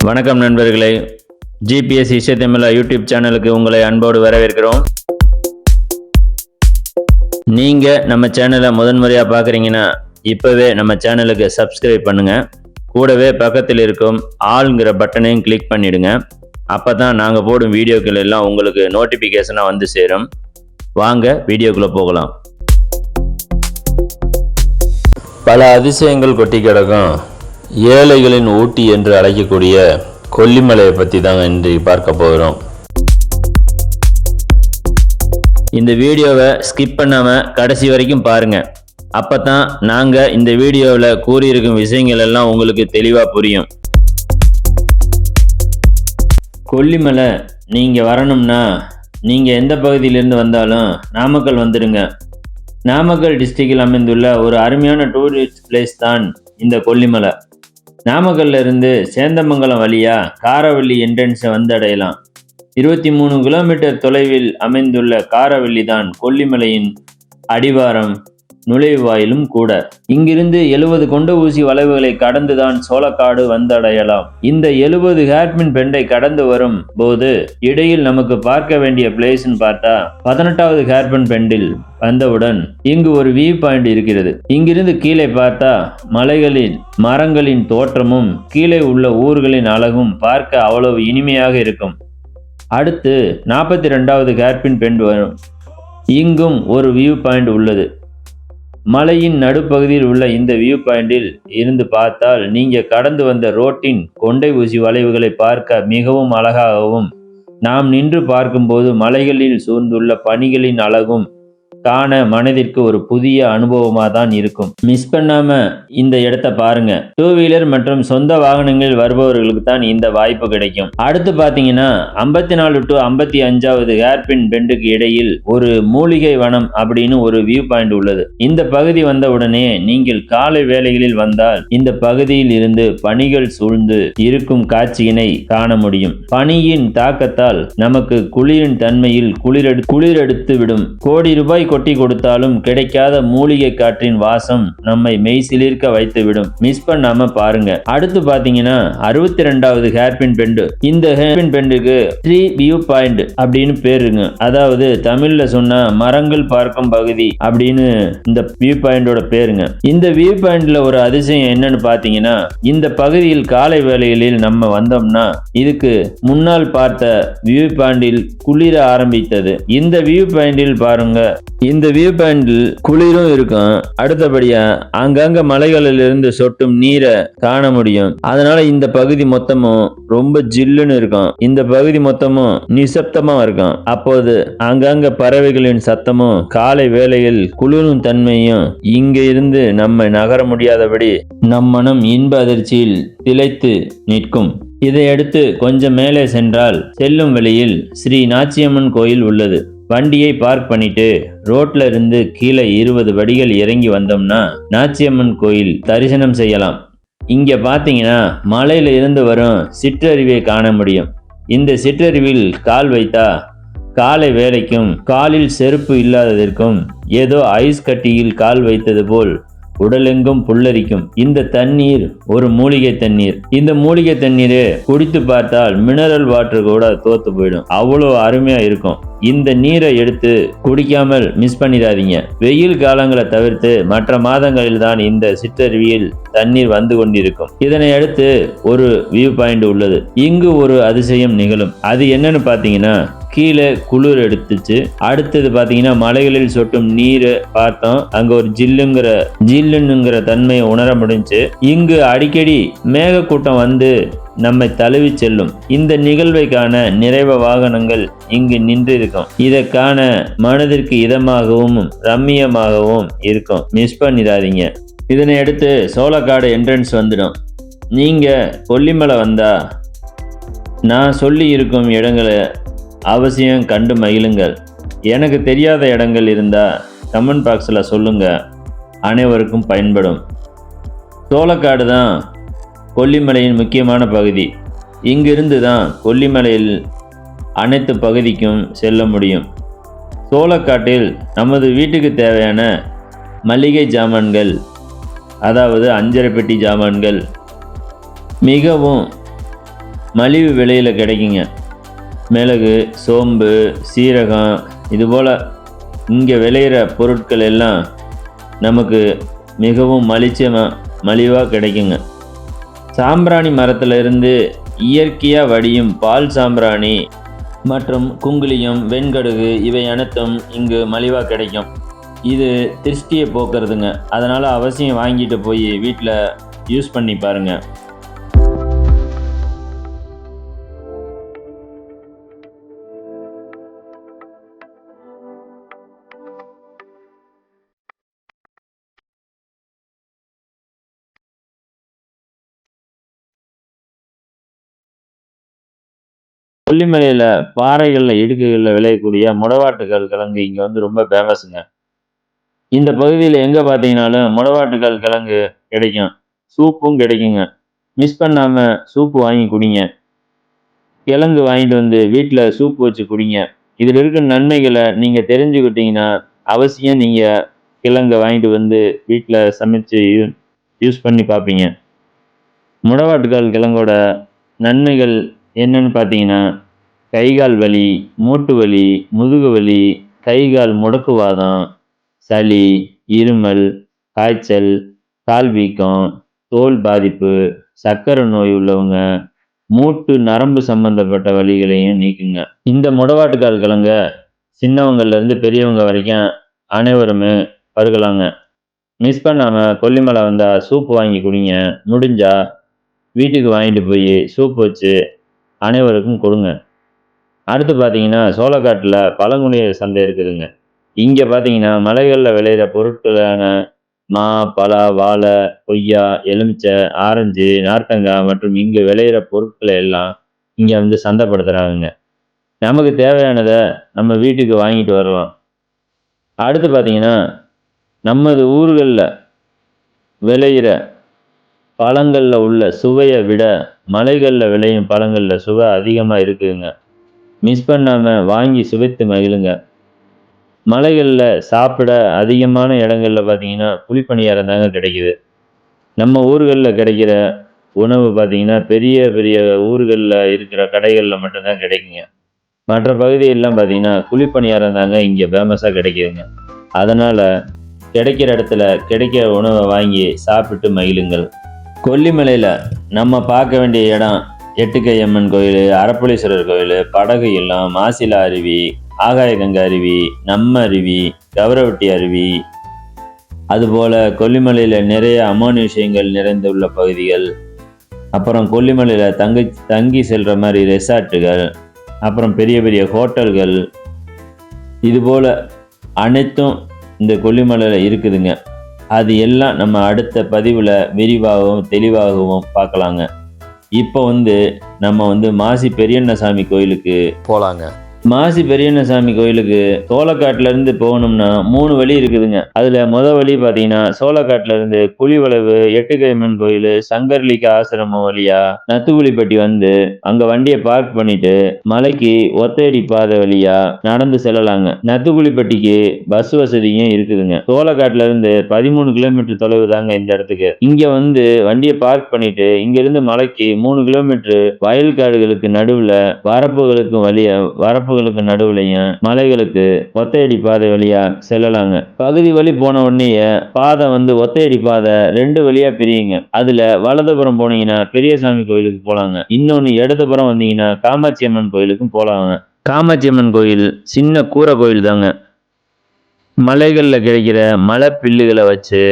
வணக்கம் நண்பர்களே, GPS இசைத்தமிழா YouTube சேனலுக்கு உங்களை அன்போடு வரவேற்கிறோம். நீங்கள் நம்ம சேனலை முதன்முறையாக பார்க்குறீங்கன்னா இப்போவே நம்ம சேனலுக்கு சப்ஸ்கிரைப் பண்ணுங்கள். கூடவே பக்கத்தில் இருக்கும் ஆல்ங்கிற பட்டனையும் கிளிக் பண்ணிவிடுங்க. அப்போ தான் நாங்கள் போடும் வீடியோக்கள் எல்லாம் உங்களுக்கு நோட்டிஃபிகேஷனாக வந்து சேரும். வாங்க வீடியோக்குள்ளே போகலாம். பல அதிசயங்கள் கொட்டி கிடக்கும் ஏழைகளின் ஊட்டி என்று அழைக்கக்கூடிய கொல்லிமலையை பற்றி தாங்க இன்றைக்கு பார்க்க போகிறோம். இந்த வீடியோவை ஸ்கிப் பண்ணாமல் கடைசி வரைக்கும் பாருங்கள். அப்போ தான் நாங்கள் இந்த வீடியோவில் கூறியிருக்கும் விஷயங்கள் எல்லாம் உங்களுக்கு தெளிவாக புரியும். கொல்லிமலை நீங்கள் வரணும்னா நீங்கள் எந்த பகுதியிலேருந்து வந்தாலும் நாமக்கல் வந்துடுங்க. நாமக்கல் டிஸ்ட்ரிக்டில் அமைந்துள்ள ஒரு அருமையான டூரிஸ்ட் பிளேஸ் தான் இந்த கொல்லிமலை. நாமக்கல்ல இருந்து சேந்தமங்கலம் வழியாக காரவள்ளி என்ட்ரன்ஸை வந்து அடையலாம். 23 கிலோமீட்டர் தொலைவில் அமைந்துள்ள காரவள்ளி தான் கொல்லிமலையின் அடிவாரம், நுழைவாயிலும் கூட. இங்கிருந்து 70 கொண்ட ஊசி வளைவுகளை கடந்துதான் சோளக்காடு வந்தடையலாம். இந்த 70 ஹேர்பின் பெண்டை கடந்து வரும் போது இடையில் நமக்கு பார்க்க வேண்டிய பிளேஸ்ன்னு பார்த்தா 18வது ஹேர்பின் பெண்டில் வந்தவுடன் இங்கு ஒரு வியூ பாயிண்ட் இருக்கிறது. இங்கிருந்து கீழே பார்த்தா மலைகளின் மரங்களின் தோற்றமும் கீழே உள்ள ஊர்களின் அழகும் பார்க்க அவ்வளவு இனிமையாக இருக்கும். அடுத்து 42வது ஹேர்பின் பெண்ட் வரும். இங்கும் ஒரு வியூ பாயிண்ட் உள்ளது. மலையின் நடுப்பகுதியில் உள்ள இந்த வியூ பாயிண்டில் இருந்து பார்த்தால் நீங்கள் கடந்து வந்த ரோட்டின் கொண்டை ஊசி வளைவுகளை பார்க்க மிகவும் அழகாகவும், நாம் நின்று பார்க்கும்போது மலைகளில் சூழ்ந்துள்ள பனிகளின் அழகும் காண மனதிற்கு ஒரு புதிய அனுபவமாக தான் இருக்கும். மிஸ் பண்ணாம இந்த இடத்த பாருங்க. 2 வீலர் மற்றும் சொந்த வாகனங்களில் வருபவர்களுக்கு தான் இந்த வாய்ப்பு கிடைக்கும். அடுத்து பார்த்தீங்கன்னா 54 to 55வது ஹேர்பின் பெண்டுக்கு இடையில் ஒரு மூலிகை வனம் அப்படின்னு ஒரு வியூ பாயிண்ட் உள்ளது. இந்த பகுதி வந்தவுடனே நீங்கள் காலை வேளைகளில் வந்தால் இந்த பகுதியில் இருந்து பனிகள் சூழ்ந்து இருக்கும் காட்சியினை காண முடியும். பனியின் தாக்கத்தால் நமக்கு குளிரின் தன்மையில் குளிரெடுத்து விடும். கோடி ரூபாய் கொட்டி கொடுத்தாலும் கிடைக்காத மூலிகை காற்றின் வாசம் நம்மை மெய்சிலிர்க்க வைத்துவிடும். மிஸ் பண்ணாம பாருங்க. அடுத்து பாத்தீங்கன்னா 62வது ஹேர்பின் பெண்டு. இந்த ஹேர்பின் பெண்டுக்கு ட்ரீ வியூ பாயிண்ட் அப்படின்னு பேருங்க. அதாவது தமிழ்ல சொன்னா மரங்கள் பார்க்கும் பகுதி அப்படின்னு இந்த வியூ பாயிண்டோட பேருங்க. இந்த வியூ பாயிண்ட்ல ஒரு அதிசயம் என்னன்னு பாத்தீங்கன்னா, இந்த பகுதியில் காலை வேளைகளில் நம்ம வந்தோம்னா இதுக்கு முன்னால் பார்த்த வியூ பாயிண்டில் குளிர ஆரம்பித்தது. இந்த வியூ பாயிண்டில் பாருங்க, இந்த வியூ பாயிண்டில் குளிரும் இருக்கும். அடுத்தபடியா அங்கங்க மலைகளில் இருந்து சொட்டும் நீரை காண முடியும். அதனால இந்த பகுதி மொத்தமும் ரொம்ப ஜில்லுன்னு இருக்கும். இந்த பகுதி மொத்தமும் நிசப்தமா இருக்கும். அப்போது அங்கங்க பறவைகளின் சத்தமும் காலை வேளையில் குளிரும் தன்மையும் இங்க இருந்து நம்ம நகர முடியாதபடி நம் மனம் இன்ப அதிர்ச்சியில் திளைத்து நிற்கும். இதையடுத்து கொஞ்சம் மேலே சென்றால் செல்லும் வழியில் ஸ்ரீ நாச்சியம்மன் கோயில் உள்ளது. வண்டியை பார்க் பண்ணிட்டு ரோட்ல இருந்து கீழே 20 படிகள் இறங்கி வந்தோம்னா நாச்சியம்மன் கோயில் தரிசனம் செய்யலாம். இங்க பாத்தீங்கன்னா மலையில இருந்து வரும் சிற்றருவியை காண முடியும். இந்த சிற்றருவியில் கால் வைத்தா காலை வேளைக்கும் காலில் செருப்பு இல்லாததற்கும் ஏதோ ஐஸ் கட்டியில் கால் வைத்தது போல் உடலெங்கும் புல்லரிக்கும். இந்த தண்ணீர் ஒரு மூலிகை தண்ணீர். இந்த மூலிகை தண்ணீரை குடித்து பார்த்தால் மினரல் வாட்டர் கூட தோத்து போயிடும். அவ்வளோ அருமையா இருக்கும். இந்த நீரை எடுத்து குடிக்காமல் மிஸ் பண்ணிடாதீங்க. வெயில் காலங்களை தவிர்த்து மற்ற மாதங்களில் தான் இந்த சிற்றருவியில் தண்ணீர் வந்து கொண்டிருக்கும். இதனை அடுத்து ஒரு வியூ பாயிண்ட் உள்ளது. இங்கு ஒரு அதிசயம் நிகழும். அது என்னன்னு பாத்தீங்கன்னா, கீழே குளிர் எடுத்துச்சு. அடுத்தது பாத்தீங்கன்னா மலைகளில் சொட்டும் நீரை பார்த்தோம். அங்க ஒரு ஜில்லுங்கிற தன்மையை உணர முடிஞ்சு. இங்கு அடிக்கடி மேகக்கூட்டம் வந்து நம்மை தழுவி செல்லும். இந்த நிகழ்வை காண நிறைய வாகனங்கள் இங்கு நின்று இருக்கும். இதை காண மனதிற்கு இதமாகவும் ரம்மியமாகவும் இருக்கும். மிஸ் பண்ணிடாதீங்க. இதனை அடுத்து சோளக்காடு என்ட்ரன்ஸ் வந்துடும். நீங்க கொல்லிமலை வந்தா நான் சொல்லி இருக்கும் இடங்களை அவசியம் கண்டு மகிழுங்கள். எனக்கு தெரியாத இடங்கள் இருந்தால் கமெண்ட் பாக்ஸில் சொல்லுங்க, அனைவருக்கும் பயன்படும். சோளக்காடு தான் கொல்லிமலையின் முக்கியமான பகுதி. இங்கிருந்து தான் கொல்லிமலையில் அனைத்து பகுதிக்கும் செல்ல முடியும். சோளக்காட்டில் நமது வீட்டுக்கு தேவையான மளிகை ஜாமான்கள், அதாவது அஞ்சரை பெட்டி ஜாமான்கள் மிகவும் மலிவு விலையில் கிடைக்குங்க. மிளகு, சோம்பு, சீரகம் இதுபோல் இங்கே விளையிற பொருட்கள் எல்லாம் நமக்கு மிகவும் மலிவாக கிடைக்குங்க. சாம்பிராணி மரத்தில் இருந்து இயற்கையாக வடியும் பால் சாம்பிராணி மற்றும் குங்குலியம், வெண்கடுகு இவை அனைத்தும் இங்கு மலிவாக கிடைக்கும். இது திருஷ்டியை போக்குறதுங்க. அதனால் அவசியம் வாங்கிட்டு போய் வீட்டில் யூஸ் பண்ணி பாருங்கள். கொல்லிமலையில் பாறைகளில் இடுக்குகளில் விளையக்கூடிய முடவாட்டுக்கால் கிழங்கு இங்கே வந்து ரொம்ப ஃபேமஸுங்க. இந்த பகுதியில் எங்கே பார்த்தீங்கன்னாலும் முடவாட்டுக்கால் கிழங்கு கிடைக்கும். சூப்பும் கிடைக்குங்க. மிஸ் பண்ணாமல் சூப்பு வாங்கி குடிங்க. கிழங்கு வாங்கிட்டு வந்து வீட்டில் சூப்பு வச்சு குடிங்க. இதில் இருக்கிற நன்மைகளை நீங்கள் தெரிஞ்சுக்கிட்டீங்கன்னா அவசியம் நீங்கள் கிழங்கை வாங்கிட்டு வந்து வீட்டில் சமைச்சு யூஸ் பண்ணி பார்ப்பீங்க. முடவாட்டுக்கால் கிழங்கோட நன்மைகள் என்னன்னு பார்த்தீங்கன்னா, கை கால் வலி, மூட்டு வலி, முதுகு வலி, கை கால் முடக்குவாதம், சளி, இருமல், காய்ச்சல், கால் வீக்கம், தோல் பாதிப்பு, சர்க்கரை நோய் உள்ளவங்க மூட்டு நரம்பு சம்பந்தப்பட்ட வலிகளையும் நீக்குங்க. இந்த முடவாட்டுக்கால் கிழங்க சின்னவங்கள்ல இருந்து பெரியவங்க வரைக்கும் அனைவருமே பருகலாங்க. மிஸ் பண்ணாம கொல்லிமலை வந்தா சூப்பு வாங்கி குடிங்க. முடிஞ்சா வீட்டுக்கு வாங்கிட்டு போய் சூப் வச்சு அனைவருக்கும் கொடுங்க. அடுத்து பார்த்தீங்கன்னா சோளக்காட்டில் பழங்குடியினர் சந்தை இருக்குதுங்க. இங்கே பார்த்தீங்கன்னா மலைகளில் விளையிற பொருட்களான மா, பலா, வாழை, கொய்யா, எலுமிச்சை, ஆரஞ்சு, நார்த்தங்காய் மற்றும் இங்கே விளையிற பொருட்களை எல்லாம் இங்கே வந்து சந்தைப்படுத்துகிறாங்க. நமக்கு தேவையானதை நம்ம வீட்டுக்கு வாங்கிட்டு வரலாம். அடுத்து பார்த்தீங்கன்னா நமது ஊர்களில் விளையிற பழங்களில் உள்ள சுவையை விட மலைகளில் விளையும் பழங்களில் சுவை அதிகமாக இருக்குதுங்க. மிஸ் பண்ணாமல் வாங்கி சுவைத்து மகிழுங்க. மலைகளில் சாப்பிட அதிகமான இடங்களில் பார்த்தீங்கன்னா குழிப்பணியாரம் தாங்க கிடைக்குது. நம்ம ஊர்களில் கிடைக்கிற உணவு பார்த்தீங்கன்னா பெரிய பெரிய ஊர்களில் இருக்கிற கடைகளில் மட்டும்தான் கிடைக்குங்க. மற்ற பகுதியெல்லாம் பார்த்தீங்கன்னா குழிப்பணியாரம் தாங்க இங்கே ஃபேமஸாக கிடைக்குதுங்க. அதனால் கிடைக்கிற இடத்துல கிடைக்கிற உணவை வாங்கி சாப்பிட்டு மகிழுங்கள். கொல்லிமலையில் நம்ம பார்க்க வேண்டிய இடம் எட்டுக்கை அம்மன் கோயில், அரப்பளீஸ்வரர் கோயில், படகு இல்லம், மாசிலா அருவி, ஆகாயகங்கை அருவி, நம்ம அருவி, கவரவட்டி அருவி, அதுபோல் கொல்லிமலையில் நிறைய அமானுஷ்யங்கள் நிறைந்துள்ள பகுதிகள், அப்புறம் கொல்லிமலையில் தங்கி செல்கிற மாதிரி ரெசார்ட்டுகள், அப்புறம் பெரிய பெரிய ஹோட்டல்கள், இதுபோல் அனைத்தும் இந்த கொல்லிமலையில் இருக்குதுங்க. அது எல்லாம் நம்ம அடுத்த பதிவில் விரிவாகவும் தெளிவாகவும் பார்க்கலாங்க. இப்போ நம்ம மாசி பெரியண்ணசாமி கோயிலுக்கு போகலாங்க. மாசி பெரியண்ணசாமி கோயிலுக்கு சோளக்காட்டுல இருந்து போகணும்னா 3 வழி இருக்குதுங்க. அதுல வழி பார்த்தீங்கன்னா சோளக்காட்டுல இருந்து குழிவளவு, எட்டுக்கையம்மன் கோயில், சங்கர்லிக்க ஆசிரமம் வழியா நத்துக்குழிப்பட்டி வந்து அங்க வண்டியை பார்க் பண்ணிட்டு மலைக்கு ஒத்தையடி பாதை வழியா நடந்து செல்லலாங்க. நத்துக்குழிப்பட்டிக்கு பஸ் வசதியும் இருக்குதுங்க. சோளக்காட்டுல இருந்து 13 கிலோமீட்டர் தொலைவு தாங்க இந்த இடத்துக்கு. இங்க வண்டியை பார்க் பண்ணிட்டு இங்க இருந்து மலைக்கு 3 கிலோமீட்டர் வயல் காடுகளுக்கு நடுவுல வரப்புகளுக்கு நடுவுலையும் மலைகளுக்கு ஒத்தையடி பாதை வழியா செல்லலாங்க. பகுதி வழி போன உடனே பாதை ஒத்தையடி பாதை 2 வழியா பிரியுங்க. அதுல வலதுபுறம் போனீங்கன்னா பெரியசாமி கோயிலுக்கு போலாங்க. இன்னொன்னு இடதுபுறம் வந்தீங்கன்னா காமாட்சி அம்மன் கோயிலுக்கும் போலாங்க. காமாட்சி அம்மன் கோயில் சின்ன கூரை கோயில் தாங்க. மலைகளில் கிடைக்கிற மலை பில்லுகளை வச்சு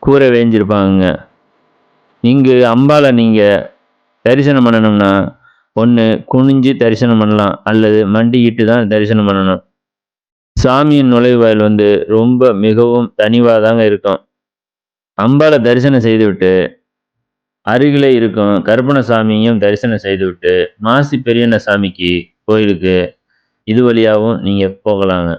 கூரை வேஞ்சிருப்பாங்க. இங்கு அம்பாலை நீங்கள் தரிசனம் பண்ணணும்னா ஒன்று குனிஞ்சு தரிசனம் பண்ணலாம், அல்லது மண்டிக்கிட்டு தான் தரிசனம் பண்ணணும். சாமியின் நுழைவாயில் ரொம்ப மிகவும் தனிவாக தாங்க இருக்கும். அம்பாலை தரிசனம் செய்துவிட்டு அருகிலே இருக்கும் கருப்பணசாமியும் தரிசனம் செய்துவிட்டு மாசி பெரியண்ணசாமிக்கு கோயிலுக்கு இது வழியாகவும் நீங்கள் போகலாங்க.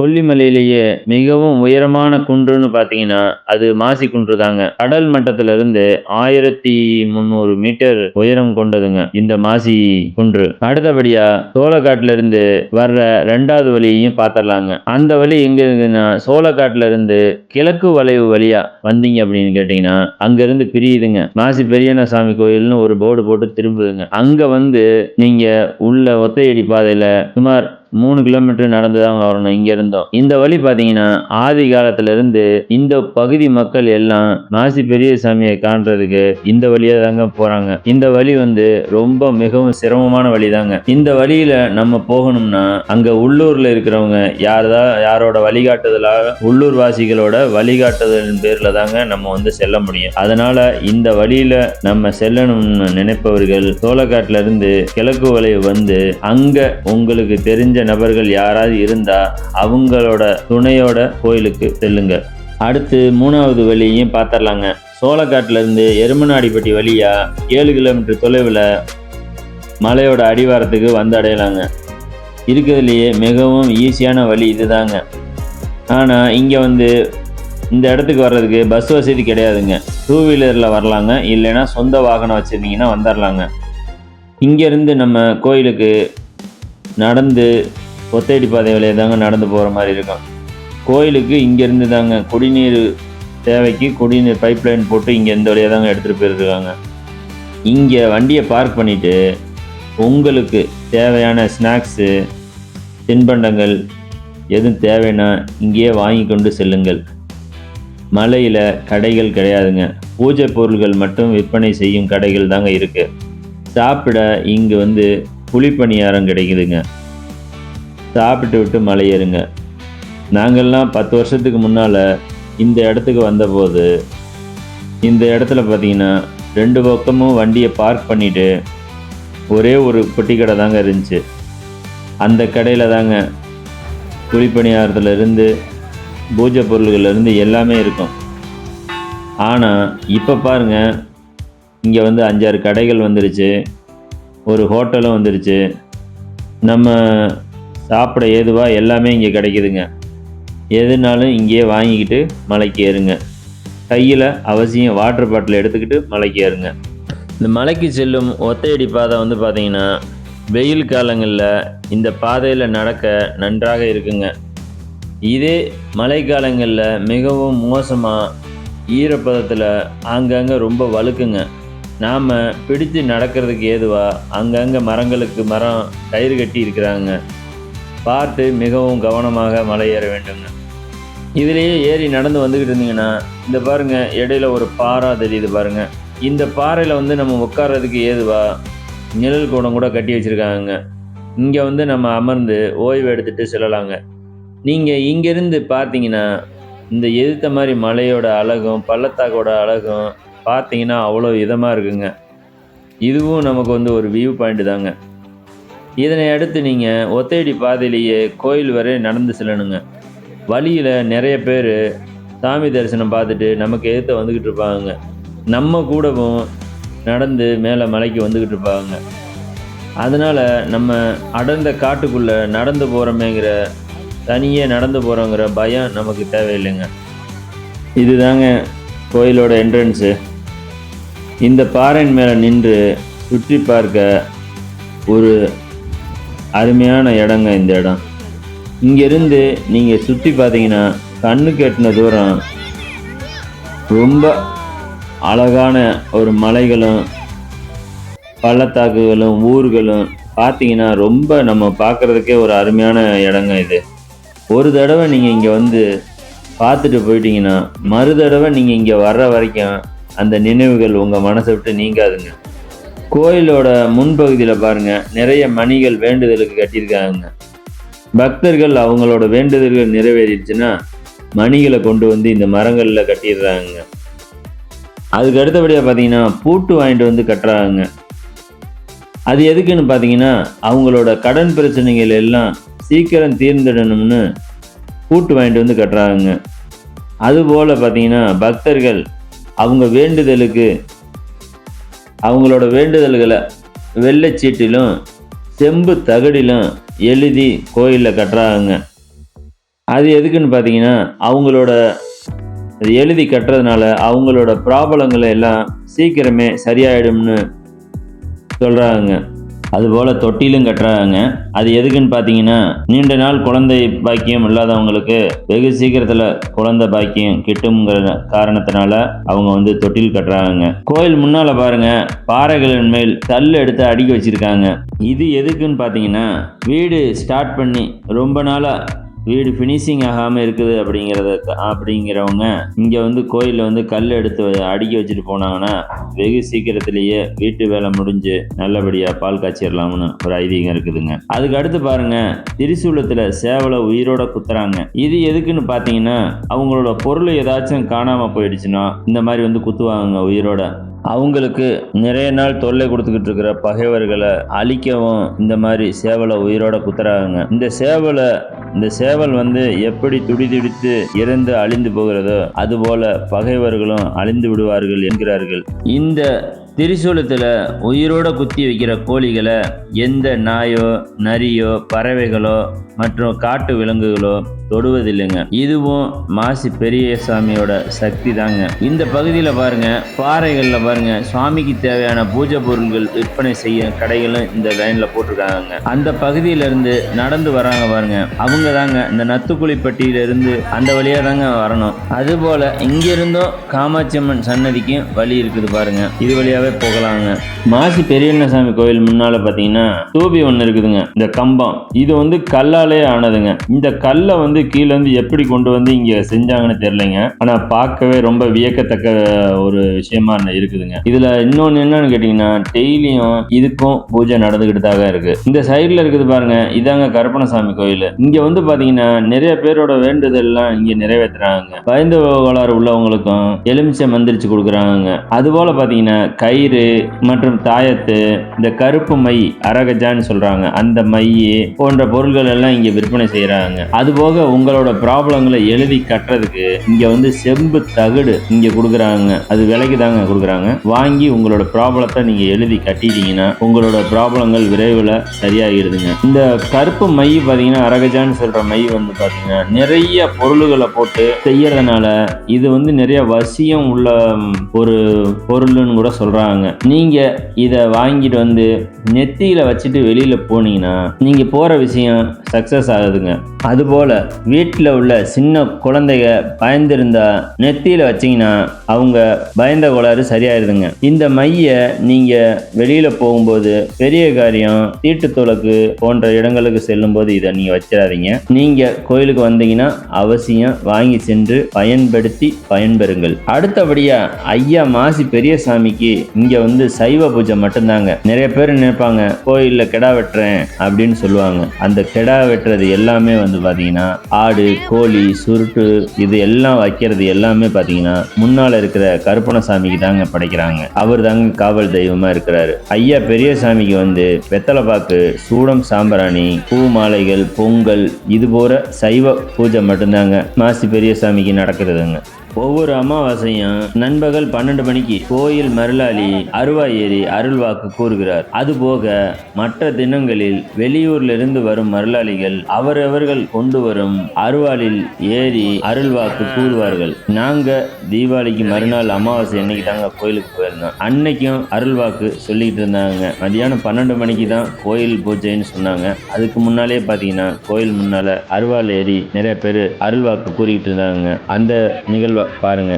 கொல்லிமலையிலேயே மிகவும் உயரமான குன்றுன்னு பார்த்தீங்கன்னா அது மாசி குன்று தாங்க. கடல் மட்டத்துல இருந்து 1300 மீட்டர் உயரம் கொண்டதுங்க இந்த மாசி குன்று. அடுத்தபடியா சோளக்காட்டுல இருந்து வர்ற 2வது வழியையும் பார்த்துடலாங்க. அந்த வழி எங்க இருக்குன்னா சோளக்காட்டுல இருந்து கிழக்கு வளைவு வழியா வந்தீங்க அப்படின்னு கேட்டீங்கன்னா அங்க இருந்து பிரியுதுங்க. மாசி பெரியண்ண சாமி கோயில்னு ஒரு போர்டு போட்டு திரும்புதுங்க. அங்க வந்து நீங்க உள்ள ஒத்தையடி பாதையில சுமார் 3 கிலோமீட்டர் நடந்து தான் வரணும் இங்க இருந்தோம். இந்த வழி பார்த்தீங்கன்னா ஆதி காலத்துல இருந்து இந்த பகுதி மக்கள் எல்லாம் மாசி பெரிய சாமியை காண்றதுக்கு இந்த வழியா தாங்க போறாங்க. இந்த வழி வந்து ரொம்ப மிகவும் சிரமமான வழி தாங்க. இந்த வழியில நம்ம போகணும்னா அங்க உள்ளூர்ல இருக்கிறவங்க யாரோட வழிகாட்டுதலால உள்ளூர் வாசிகளோட வழிகாட்டுதலின் பேர்ல தாங்க நம்ம வந்து செல்ல முடியும். அதனால இந்த வழியில நம்ம செல்லணும்னு நினைப்பவர்கள் சோளக்காட்டுல இருந்து கிழக்கு வளைவு வந்து அங்க உங்களுக்கு தெரிஞ்ச நபர்கள் யாராவது இருந்தா அவங்களோட துணையோட கோயிலுக்கு செல்லுங்க. அடுத்து 3வது வழியையும் பார்த்துடலாங்க. சோளக்காட்டுல இருந்து எருமநாடிப்பட்டி வழியா 7 கிலோமீட்டர் தொலைவில் மலையோட அடிவாரத்துக்கு வந்து அடையலாங்க. இருக்கிறதுலையே மிகவும் ஈஸியான வழி இதுதாங்க. ஆனால் இங்கே வந்து இந்த இடத்துக்கு வர்றதுக்கு பஸ் வசதி கிடையாதுங்க. 2 வீலரில் வரலாங்க, இல்லைன்னா சொந்த வாகனம் வச்சுருந்தீங்கன்னா வந்துடலாங்க. இங்கேருந்து நம்ம கோயிலுக்கு நடந்து ஒத்தையடி பாதை வழியாக தாங்க நடந்து போகிற மாதிரி இருக்கும். கோயிலுக்கு இங்கேருந்து தாங்க குடிநீர் தேவைக்கு குடிநீர் பைப்லைன் போட்டு இங்கே இந்த வழியாக தாங்க எடுத்துகிட்டு போயிருக்காங்க. இங்கே வண்டியை பார்க் பண்ணிவிட்டு உங்களுக்கு தேவையான ஸ்நாக்ஸு தின்பண்டங்கள் எதுவும் தேவைன்னா இங்கேயே வாங்கி கொண்டு செல்லுங்கள். மலையில் கடைகள் கிடையாதுங்க. பூஜை பொருள்கள் மட்டும் விற்பனை செய்யும் கடைகள் தாங்க இருக்குது. சாப்பிட இங்கே வந்து குழிப்பணியாரம் கிடைக்குதுங்க. சாப்பிட்டு விட்டு மலை ஏறுங்க. நாங்கள்லாம் 10 வருஷத்துக்கு முன்னால் இந்த இடத்துக்கு வந்தபோது இந்த இடத்துல பார்த்தீங்கன்னா 2 பக்கமும் வண்டியை பார்க் பண்ணிவிட்டு ஒரே ஒரு பொட்டி கடை தாங்க இருந்துச்சு. அந்த கடையில் தாங்க குழிப்பணியாரத்துலேருந்து பூஜை பொருள்கள்லேருந்து எல்லாமே இருக்கும். ஆனால் இப்போ பாருங்கள், இங்கே வந்து 5-6 கடைகள் வந்துருச்சு, ஒரு ஹோட்டலும் வந்துருச்சு. நம்ம சாப்பிட ஏதுவாக எல்லாமே இங்கே கிடைக்குதுங்க. எதுனாலும் இங்கேயே வாங்கிக்கிட்டு மலைக்கு ஏறுங்க. கையில் அவசியம் வாட்டர் பாட்டில் எடுத்துக்கிட்டு மலைக்கு ஏறுங்க. இந்த மலைக்கு செல்லும் ஒத்தையடி பாதை வந்து பார்த்திங்கன்னா வெயில் காலங்களில் இந்த பாதையில் நடக்க நன்றாக இருக்குங்க. இதே மழைக்காலங்களில் மிகவும் மோசமாக ஈரப்பதத்தில் அங்கங்கே ரொம்ப வழுக்குங்க. நாம் பிடித்து நடக்கிறதுக்கு ஏதுவாக அங்கங்கே மரங்களுக்கு மரம் கயிறு கட்டி இருக்கிறாங்க. பார்த்து மிகவும் கவனமாக மலை ஏற வேண்டுங்க. இதுலேயே ஏறி நடந்து வந்துக்கிட்டு இருந்தீங்கன்னா இந்த பாருங்கள், இடையில ஒரு பாறை தெரியுது பாருங்கள். இந்த பாறையில் வந்து நம்ம உட்கார்றதுக்கு ஏதுவாக நிழல் கூடம் கூட கட்டி வச்சுருக்காங்க. இங்கே வந்து நம்ம அமர்ந்து ஓய்வு எடுத்துகிட்டு செல்லலாங்க. நீங்கள் இங்கேருந்து பார்த்தீங்கன்னா இந்த எதிர்த்த மாதிரி மலையோட அழகும் பள்ளத்தாக்கோட அழகும் பார்த்தீங்கன்னா அவ்வளோ இதமாக இருக்குங்க. இதுவும் நமக்கு வந்து ஒரு வியூ பாயிண்ட் தாங்க. இதனை அடுத்து நீங்கள் ஒத்தையடி பாதையிலேயே கோயில் வரை நடந்து செல்லணுங்க. வழியில் நிறைய பேர் சாமி தரிசனம் பார்த்துட்டு நமக்கு எதிர்த்து வந்துக்கிட்டு இருப்பாங்க. நம்ம கூடவும் நடந்து மேலே மலைக்கு வந்துக்கிட்டு இருப்பாங்க. அதனால் நம்ம அடர்ந்த காட்டுக்குள்ளே நடந்து போகிறோமேங்கிற தனியே நடந்து போகிறோங்கிற பயம் நமக்கு தேவையில்லைங்க. இதுதாங்க கோயிலோட என்ட்ரன்ஸு. இந்த பாறையின் மேலே நின்று சுற்றி பார்க்க ஒரு அருமையான இடங்க இந்த இடம். இங்கேருந்து நீங்கள் சுற்றி பார்த்தீங்கன்னா கண்ணுக்கு எட்டின தூரம் ரொம்ப அழகான ஒரு மலைகளும் பள்ளத்தாக்குகளும் ஊர்களும் பார்த்தீங்கன்னா ரொம்ப நம்ம பார்க்குறதுக்கே ஒரு அருமையான இடங்க இது. ஒரு தடவை நீங்கள் இங்கே வந்து பார்த்துட்டு போயிட்டீங்கன்னா மறு தடவை நீங்கள் இங்கே வர்ற வரைக்கும் அந்த நினைவுகள் உங்கள் மனசை விட்டு நீங்காதுங்க. கோயிலோட முன்பகுதியில் பாருங்கள், நிறைய மணிகள் வேண்டுதலுக்கு கட்டியிருக்காங்க. பக்தர்கள் அவங்களோட வேண்டுதல்கள் நிறைவேறிடுச்சுன்னா மணிகளை கொண்டு வந்து இந்த மரங்களில் கட்டிடுறாங்க. அதுக்கு அடுத்தபடியாக பார்த்தீங்கன்னா பூட்டு வாங்கிட்டு வந்து கட்டுறாங்க. அது எதுக்குன்னு பார்த்தீங்கன்னா அவங்களோட கடன் பிரச்சனைகள் எல்லாம் சீக்கிரம் தீர்ந்துடணும்னு பூட்டு வாங்கிட்டு வந்து கட்டுறாங்க. அதுபோல் பார்த்தீங்கன்னா பக்தர்கள் அவங்க வேண்டுதலுக்கு அவங்களோட வேண்டுதல்களை வெள்ளைச்சீட்டிலும் செம்பு தகடிலும் எழுதி கோயிலில் கட்டுறாங்க. அது எதுக்குன்னு பார்த்தீங்கன்னா, அவங்களோட எழுதி கட்டுறதுனால அவங்களோட ப்ராப்ளங்கள எல்லாம் சீக்கிரமே சரியாயிடும்னு சொல்றாங்க. அதுபோல தொட்டிலும் கட்டுறாங்க. அது எதுக்குன்னு பார்த்தீங்கன்னா, நீண்ட நாள் குழந்தை பாக்கியம் இல்லாதவங்களுக்கு வெகு சீக்கிரத்துல குழந்தை பாக்கியம் கிட்டும்ங்கிற காரணத்தினால அவங்க வந்து தொட்டில் கட்டுறாங்க. கோயில் முன்னால பாருங்க, பாறைகளின் மேல் கல் எடுத்து அடுக்கி வச்சிருக்காங்க. இது எதுக்குன்னு பார்த்தீங்கன்னா, வீடு ஸ்டார்ட் பண்ணி ரொம்ப நாளா வீடு ஃபினிஷிங் ஆகாமல் இருக்குது அப்படிங்கிறவங்க இங்கே வந்து கோயிலில் வந்து கல் எடுத்து அடுக்கி வச்சுட்டு போனாங்கன்னா வெகு சீக்கிரத்திலேயே வீட்டு வேலை முடிஞ்சு நல்லபடியாக பால் காய்ச்சிடலாம்னு ஒரு ஐதீகம் இருக்குதுங்க. அதுக்கு அடுத்து பாருங்க, திரிசூலத்தில் சேவலை உயிரோட குத்துறாங்க. இது எதுக்குன்னு பார்த்தீங்கன்னா, அவங்களோட பொருள் ஏதாச்சும் காணாமல் போயிடுச்சுன்னா இந்த மாதிரி வந்து குத்துவாங்க உயிரோட. அவங்களுக்கு நிறைய நாள் தொல்லை கொடுத்துக்கிட்டு இருக்கிற பகைவர்களை அழிக்கவும் இந்த மாதிரி சேவலை உயிரோட குத்துறாங்க. இந்த சேவல் வந்து எப்படி துடிதுடித்து இறந்து அழிந்து போகிறதோ அதுபோல பகைவர்களும் அழிந்து விடுவார்கள் என்கிறார்கள். இந்த திரிசூலத்தில் உயிரோட குத்தி வைக்கிற கோழிகளை எந்த நாயோ நரியோ பறவைகளோ மற்றும் காட்டு விலங்குகளோ தொடுவதில்லைங்க. இதுவும் மாசி பெரியசாமியோட சக்தி தாங்க. இந்த பகுதியில் பாருங்க, பாறைகளில் பாருங்க, சுவாமிக்கு தேவையான பூஜை பொருட்கள் விற்பனை செய்ய கடைகளும் இந்த லைன்ல போட்டிருக்காங்க. அந்த பகுதியிலிருந்து நடந்து வராங்க பாருங்க, அவங்க தாங்க இந்த நத்துக்குழிப்பட்டியிலிருந்து அந்த வழியா தாங்க வரணும். அதுபோல இங்கிருந்தும் காமாட்சி அம்மன் சன்னதிக்கும் வழி இருக்குது பாருங்க, இது வழியாவே போகலாங்க. மாசி பெரியண்ணசாமி கோயில் முன்னால பாத்தீங்கன்னா தூபி ஒன்று இருக்குதுங்க. இந்த கம்பம் இது வந்து கல்லாலே ஆனதுங்க. இந்த கல்லை வந்து கீழே வந்து எப்படி கொண்டு வந்து இங்க செஞ்சாங்கன்னு தெரியலைங்க. ஆனா பார்க்கவே ரொம்ப வியக்கத்தக்க ஒரு விஷயமா இருக்குதுங்க. இதுல இன்னொன்னு என்னன்னு கேட்டீங்கன்னா, டெய்லியும் இதுக்கும் பூஜை நடந்துகிட்டு தான் இருக்கு. இந்த சைட்ல இருக்குது பாருங்க, இதாங்க கருப்பணசாமி கோயில். இங்க வந்து பாத்தீங்கன்னா நிறைய பேரோட வேண்டுதல் எல்லாம் இங்க நிறைவேற்றுறாங்க. பயந்த கோளாறு உள்ளவங்களுக்கும் எலுமிச்சை மந்திரிச்சு கொடுக்குறாங்க. அதுபோல பாத்தீங்கன்னா கயிறு மற்றும் தாயத்து, இந்த கருப்பு மை அரகஜான்னு சொல்றாங்க, அந்த மை போன்ற பொருட்கள் எல்லாம் இங்க விற்பனை செய்யறாங்க. அதுபோக உங்களோட ப்ராப்ளங்களை எழுதி கட்டுறதுக்கு இங்க வந்து செம்பு தகடு இங்க கொடுக்குறாங்க. அது விலைக்கு தாங்க கொடுக்குறாங்க. வாங்கி உங்களோட ப்ராப்ளத்தை நீங்க எழுதி கட்டிட்டீங்கன்னா உங்களோட ப்ராப்ளங்கள் விரைவில் சரியாகிடுதுங்க. இந்த கருப்பு மை பாத்தீங்கன்னா அரகஜான்னு சொல்ற மை வந்து பாத்தீங்கன்னா நிறைய பொருள்களை போட்டு செய்யறதுனால இது வந்து நிறைய வசியம் உள்ள ஒரு பொருள்னு கூட சொல்றாங்க. நீங்க இத வாங்கிட்டு வந்து நெத்தியில வச்சுட்டு வெளியில போனீங்கன்னா நீங்க போற விஷயம் சக்சஸ் ஆகுதுங்க. அதுபோல வீட்டில் உள்ள சின்ன குழந்தைங்க பயந்திருந்தா நெத்தியில வச்சீங்கன்னா அவங்க பயந்த கோளாறு சரியாயிருதுங்க. இந்த மைய நீங்க வெளியில போகும்போது பெரிய காரியம், தீட்டு துளக்கு போன்ற இடங்களுக்கு செல்லும் போது இதை நீங்க வச்சிடாதீங்க. நீங்க கோயிலுக்கு வந்தீங்கன்னா அவசியம் வாங்கி சென்று பயன்படுத்தி பயன்பெறுங்கள். அடுத்தபடியா ஐயா மாசி பெரியசாமிக்கு இங்க வந்து சைவ பூஜை மட்டும்தாங்க. நிறைய பேர் நினைப்பாங்க கோயில்ல கெடா வெட்டுறேன் அப்படின்னு சொல்லுவாங்க. அந்த கெடா வெட்டுறது எல்லாமே வந்து பாத்தீங்கன்னா ஆடு, கோழி, சுருட்டு இது எல்லாம் வைக்கிறது எல்லாமே பாத்தீங்கன்னா முன்னால இருக்கிற கருப்பணசாமிக்கு தாங்க படைக்கிறாங்க. அவர் தாங்க காவல் தெய்வமா இருக்கிறாரு. ஐயா பெரியசாமிக்கு வந்து வெத்தலை பாக்கு, சூடம், சாம்பிராணி, பூ மாலைகள், பொங்கல் இது போற சைவ பூஜை மட்டும்தாங்க மாசி பெரியசாமிக்கு நடக்கிறதுங்க. ஒவ்வொரு அமாவாசையும் நண்பகல் 12 மணிக்கு கோயில் மருளாளி அருவாய் ஏறி அருள்வாக்கு கூறுகிறார். அதுபோக மற்ற தினங்களில் வெளியூர்ல இருந்து வரும் மருளாளிகள் அவரவர்கள் கொண்டு வரும் அருவாளில் ஏறி அருள்வாக்கு கூறுவார்கள். நாங்க தீபாவளிக்கு மறுநாள் அமாவாசை அன்னைக்கு தாங்க கோயிலுக்கு போயிருந்தோம். அன்னைக்கும் அருள்வாக்கு சொல்லிட்டு இருந்தாங்க. மதியானம் 12 மணிக்கு தான் கோயில் பூஜைன்னு சொன்னாங்க. அதுக்கு முன்னாலே பாத்தீங்கன்னா கோயில் முன்னால அருவாள் ஏறி நிறைய பேர் அருள்வாக்கு கூறிக்கிட்டு இருந்தாங்க. அந்த நிகழ்வு பாருங்க.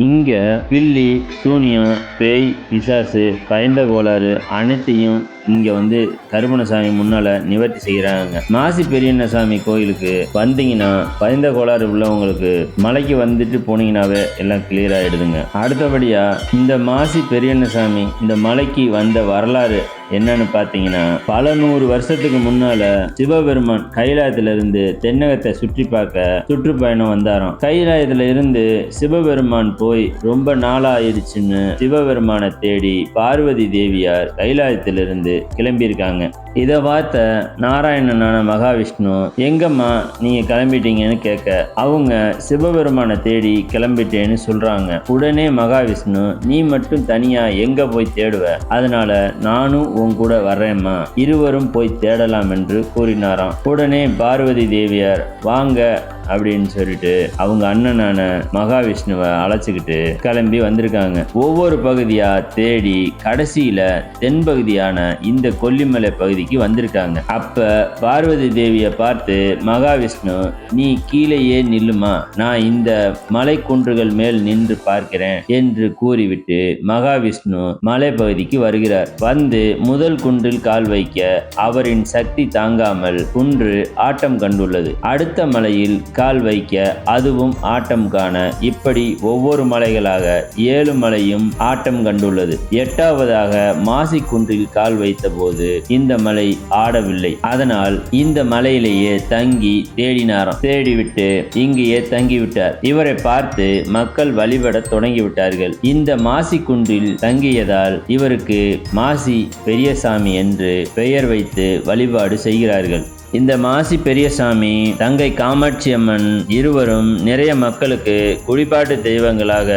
இங்க பில்லி, சூனியம், பேய், பிசாசு, பயந்த கோளாறு அனைத்தையும் இங்க கருப்பணசாமி முன்னால நிவர்த்தி செய்யறாங்க. மாசி பெரியண்ணசாமி கோயிலுக்கு வந்தீங்கன்னா பயந்த கோளாறு உள்ளவங்களுக்கு மலைக்கு வந்துட்டு போனீங்கன்னாவே எல்லாம் கிளியர் ஆயிடுதுங்க. அடுத்தபடியா இந்த மாசி பெரியண்ணசாமி இந்த மலைக்கு வந்த வரலாறு என்னன்னு பாத்தீங்கன்னா, பல 100 வருஷத்துக்கு முன்னால சிவபெருமான் கைலாயத்துல இருந்து தென்னகத்தை சுற்றி பார்க்க சுற்றுப்பயணம் வந்தாராம். கைலாயத்துல இருந்து சிவபெருமான் போய் ரொம்ப நாளா ஆயிடுச்சுன்னு சிவபெருமானை தேடி பார்வதி தேவியார் கைலாயத்திலிருந்து கிளம்பியிருக்காங்க. இதை பார்த்த நாராயணனான மகாவிஷ்ணு, எங்கம்மா நீங்க கிளம்பிட்டீங்கன்னு கேட்க, அவங்க சிவபெருமானை தேடி கிளம்பிட்டேன்னு சொல்றாங்க. உடனே மகாவிஷ்ணு, நீ மட்டும் தனியா எங்க போய் தேடுவ, அதனால நானும் உன் கூட வர்றேம்மா, இருவரும் போய் தேடலாம் என்று கூறினாராம். உடனே பார்வதி தேவியார் வாங்க அப்படின்னு சொல்லிட்டு அவங்க அண்ணனான மகாவிஷ்ணுவை அழைச்சிக்கிட்டு கிளம்பி வந்திருக்காங்க. ஒவ்வொரு பகுதியா தேடி கடைசியில தென்பகுதியான இந்த கொல்லிமலை பகுதிக்கு வந்திருக்காங்க. அப்ப பார்வதி தேவியை பார்த்து மகாவிஷ்ணு, நீ கீழேயே நில்லுமா, நான் இந்த மலை குன்றுகள் மேல் நின்று பார்க்கிறேன் என்று கூறிவிட்டு மகாவிஷ்ணு மலை பகுதிக்கு வருகிறார். வந்து முதல் குன்றில் கால் வைக்க அவரின் சக்தி தாங்காமல் குன்று ஆட்டம் கண்டுள்ளது. அடுத்த மலையில் கால் வைக்க அதுவும் ஆட்டம் காண இப்படி ஒவ்வொரு மலைகளாக 7 மலையும் ஆட்டம் கண்டுள்ளது. 8வதாக மாசி குன்றில் கால் வைத்த போது இந்த மலை ஆடவில்லை. அதனால் இந்த மலையிலேயே தங்கி தேடினாராம். தேடிவிட்டு இங்கேயே தங்கிவிட்டார். இவரை பார்த்து மக்கள் வழிபட தொடங்கிவிட்டார்கள். இந்த மாசி குன்றில் தங்கியதால் இவருக்கு மாசி பெரியசாமி என்று பெயர் வைத்து வழிபாடு செய்கிறார்கள். இந்த மாசி பெரியசாமி, தங்கை காமாட்சி அம்மன் இருவரும் நிறைய மக்களுக்கு குடிப்பாட்டு தெய்வங்களாக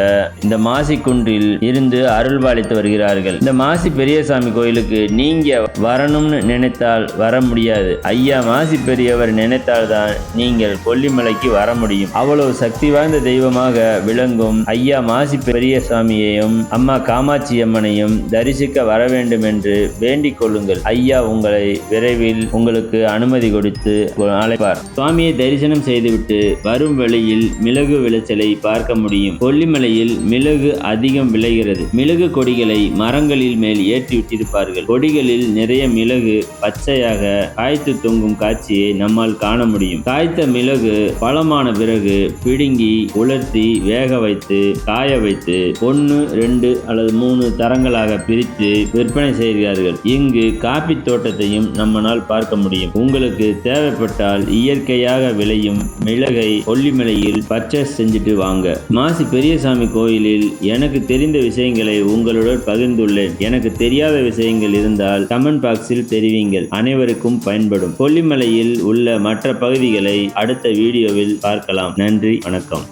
இந்த மாசி குன்றில் இருந்து அருள்பாலித்து வருகிறார்கள். இந்த மாசி பெரியசாமி கோயிலுக்கு நீங்க வரணும்னு நினைத்தால் வர முடியாது. ஐயா மாசி பெரியவர் நினைத்தால்தான் நீங்கள் கொல்லிமலைக்கு வர முடியும். அவ்வளவு சக்தி வாய்ந்த தெய்வமாக விளங்கும் ஐயா மாசி பெரியசாமியையும் அம்மா காமாட்சி அம்மனையும் தரிசிக்க வர வேண்டும் என்று வேண்டிக் கொள்ளுங்கள். ஐயா உங்களை விரைவில் உங்களுக்கு அனுமதி கொடுத்து அழைப்பார். சுவாமியை தரிசனம் செய்துவிட்டு வரும் வழியில் மிளகு விளைச்சலை பார்க்க முடியும். கொல்லிமலையில் மிளகு அதிகம் விளைகிறது. மிளகு கொடிகளை மரங்களில் மேல் ஏற்றி விட்டிருப்பார்கள். கொடிகளில் நிறைய மிளகு பச்சையாக காய்த்து தொங்கும் காட்சியை நம்மால் காண முடியும். காய்த்த மிளகு பழமான பிறகு பிடுங்கி உலர்த்தி வேக வைத்து காய வைத்து 1, 2 அல்லது 3 தரங்களாக பிரித்து விற்பனை செய்கிறார்கள். இங்கு காப்பி தோட்டத்தையும் நம்மால் பார்க்க முடியும். உங்களுக்கு தேவைப்பட்டால் இயற்கையாக விளையும் மிளகை கொல்லிமலையில் பர்ச்சேஸ் செஞ்சுட்டு வாங்க. மாசி பெரியசாமி கோயிலில் எனக்கு தெரிந்த விஷயங்களை உங்களுடன் பகிர்ந்துள்ளேன். எனக்கு தெரியாத விஷயங்கள் இருந்தால் கமெண்ட் பாக்ஸில் தெரிவிங்கள். அனைவருக்கும் பயன்படும். கொல்லிமலையில் உள்ள மற்ற பகுதிகளை அடுத்த வீடியோவில் பார்க்கலாம். நன்றி, வணக்கம்.